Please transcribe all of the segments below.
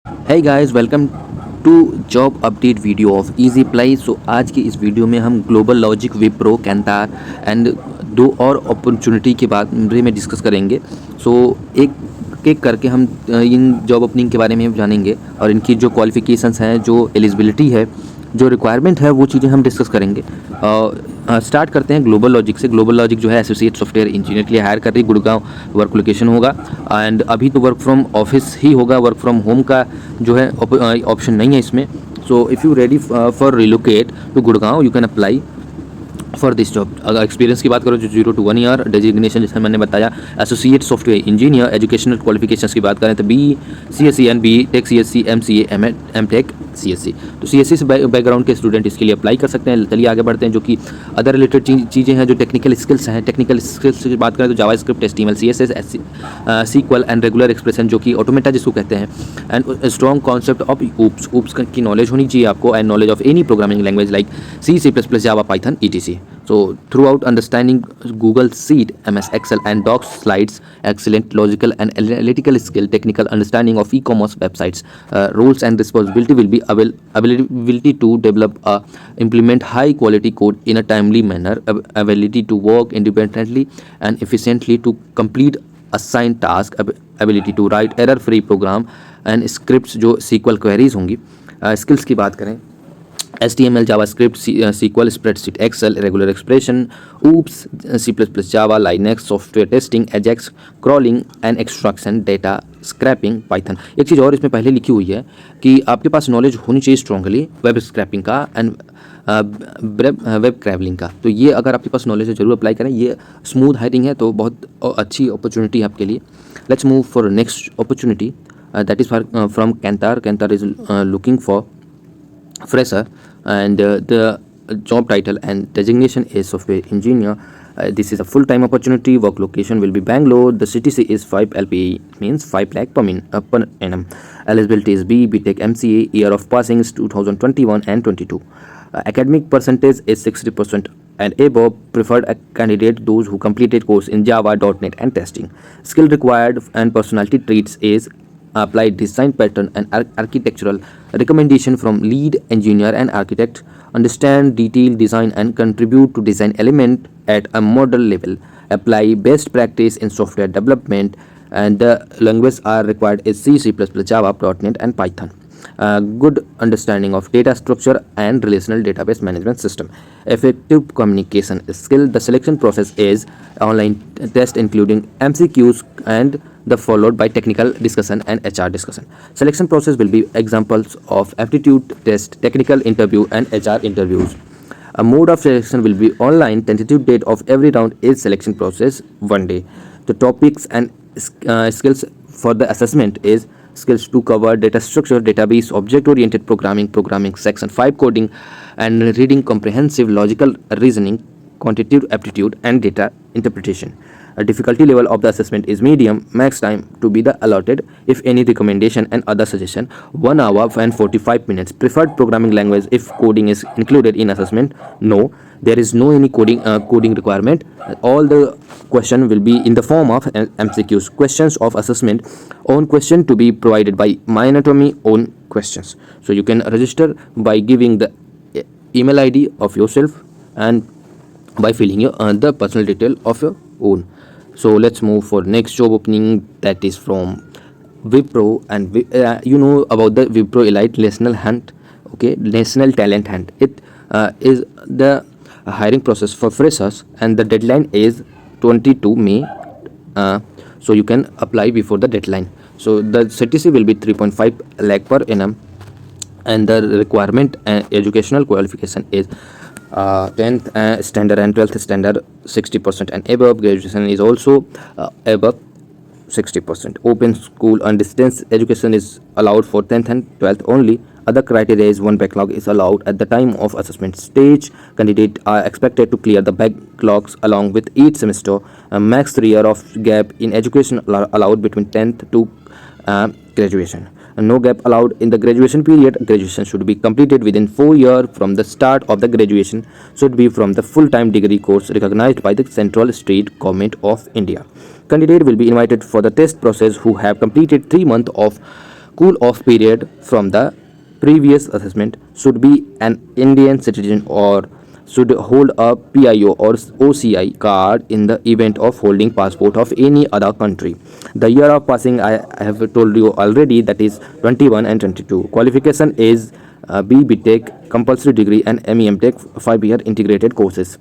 Hey guys, welcome to job update video of Easy Apply. So आज की इस video में हम GlobalLogic, Wipro, Kantar and दो और अपॉर्चुनिटी के बारे में डिस्कस करेंगे। सो एक एक करके हम इन जॉब ओपनिंग के बारे में जानेंगे और इनकी जो क्वालिफिकेशंस हैं, जो एलिजिबिलिटी है, जो रिक्वायरमेंट है, वो चीज़ें हम डिस्कस करेंगे। स्टार्ट करते हैं ग्लोबल लॉजिक से। ग्लोबल लॉजिक जो है एसोसिएट सॉफ्टवेयर इंजीनियर के लिए हायर कर रही है। गुड़गांव वर्क लोकेशन होगा एंड अभी तो वर्क फ्रॉम ऑफिस ही होगा, वर्क फ्रॉम होम का जो है ऑप्शन नहीं है इसमें। So if you ready for relocate to Gurgaon you can apply for this job. अगर एक्सपीरियंस की बात करो जो 0 to 1 ईयर, डेजिग्नेशन जैसे मैंने बताया associate software engineer. Educational qualifications की बात करें तो BCSC and BTech CSC MCA M.Tech CSC। तो CSC से बैकग्राउंड के स्टूडेंट इसके लिए अप्लाई कर सकते हैं। चलिए आगे बढ़ते हैं। जो कि अदर रिलेटेड चीज़ें हैं, जो टेक्निकल स्किल्स हैं, टेक्निकल स्किल्स की बात करें तो JavaScript, HTML, CSS, SQL and regular expression जो कि ऑटोमेटा जिसको कहते हैं, and strong concept of oops की नॉलेज होनी चाहिए आपको, and knowledge of any programming language like C++, Java, Python, etc. So throughout understanding Google Sheet, MS Excel and Docs slides, excellent logical and analytical skill, technical understanding of e-commerce websites, roles and responsibility will be ability to develop, implement high quality code in a timely manner, ability to work independently and efficiently to complete assigned task, ability to write error free program and scripts जो SQL queries होंगी। skills की बात करें HTML, JavaScript, SQL, Spreadsheet, Excel, regular expression, OOPS, C++, Java, Linux, software testing, Ajax, crawling and extraction, data scraping, Python। एक चीज़ और इसमें पहले लिखी हुई है कि आपके पास नॉलेज होनी चाहिए स्ट्रांगली वेब स्क्रैपिंग का एंड वेब क्रैवलिंग का। तो ये अगर आपके पास नॉलेज है ज़रूर अप्लाई करें। ये स्मूथ हायरिंग है तो बहुत अच्छी अपॉर्चुनिटी है आपके लिए। Let's move for next opportunity that is from कैंटार। कैंटार is looking for fresher and the job title and designation is software engineer. This is a full-time opportunity. Work location will be Bangalore. The CTC is 5 LPA, means 5 lakh per annum. Eligibility is BTech MCA. Year of passing is 2021 and 22. Academic percentage is 60% and above. Preferred candidate those who completed course in Java, .NET and testing. Skill required and personality traits is apply design pattern and architectural recommendation from lead engineer and architect, understand detailed design and contribute to design element at a model level, apply best practice in software development, and the languages are required is C++, Java, .NET and Python. Good understanding of data structure and relational database management system. Effective communication skill. The selection process is online test including MCQs and the followed by technical discussion and HR discussion. Selection process will be examples of aptitude test, technical interview and HR interviews. A mode of selection will be online. Tentative date of every round is selection process 1 day. The topics and skills for the assessment is skills to cover data structure, database, object-oriented programming, programming section 5 coding and reading comprehensive logical reasoning, quantitative aptitude and data interpretation. A difficulty level of the assessment is medium. Max time to be the allotted if any recommendation and other suggestion 1 hour and 45 minutes. Preferred programming language if coding is included in assessment, no. There is no any coding requirement. All the question will be in the form of MCQs. Questions of assessment on question to be provided by My Anatomy on questions. So you can register by giving the email ID of yourself and by filling your the personal detail of your own. So let's move for next job opening that is from Wipro and you know about the Wipro Elite National Hunt. Okay, National Talent Hunt. It is the hiring process for freshers and the deadline is 22 May. So you can apply before the deadline. So the CTC will be 3.5 lakh per annum and the requirement educational qualification is 10th standard and 12th standard 60% and above. Graduation is also above 60%. Open school and distance education is allowed for 10th and 12th only. Other criteria is 1 backlog is allowed at the time of assessment stage. Candidates are expected to clear the backlogs along with each semester. Max 3 year of gap in education allowed between 10th to graduation. No gap allowed in the graduation period. Graduation should be completed within 4 years from the start of the graduation. Should be from the full-time degree course recognized by the Central State Government of India. Candidate will be invited for the test process who have completed 3 months of cool off period from the previous assessment should be an Indian citizen or should hold a PIO or OCI card in the event of holding passport of any other country. The year of passing I have told you already, that is 21 and 22. Qualification is B Tech compulsory degree and MEM Tech 5-year integrated courses.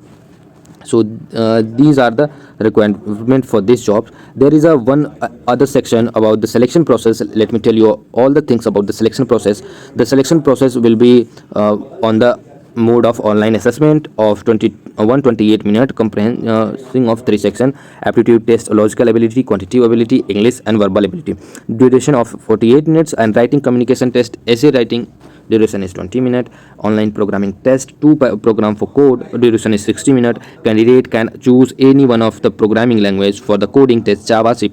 So these are the requirement for this job. There is a one other section about the selection process. Let me tell you all the things about the selection process. The selection process will be on the mode of online assessment of 128 minute comprehending of 3 sections: aptitude test, logical ability, quantitative ability, English and verbal ability. Duration of 48 minutes. And writing communication test, essay writing, duration is 20 minutes. Online programming test, 2 program for code, duration is 60 minutes. Candidate can choose any one of the programming language for the coding test: Java, C++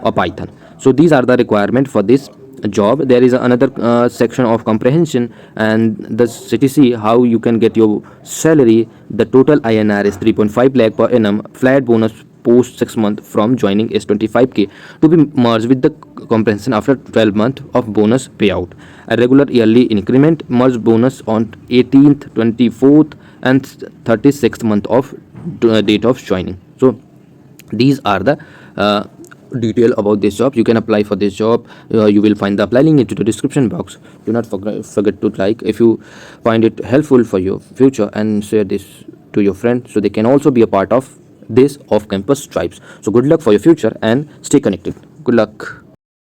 or Python. So these are the requirement for this job. There is another section of comprehension and the CTC, how you can get your salary. The total INR is 3.5 lakh per annum. Flat bonus post 6 months from joining is 25k to be merged with the comprehension after 12 months of bonus payout. A regular yearly increment, merge bonus on 18th, 24th and 36th month of date of joining. So these are the detail about this job. You can apply for this job. You will find the apply link into the description box. Do not forget to like if you find it helpful for your future, and share this to your friends so they can also be a part of this off campus tribes. So good luck for your future and stay connected. Good luck.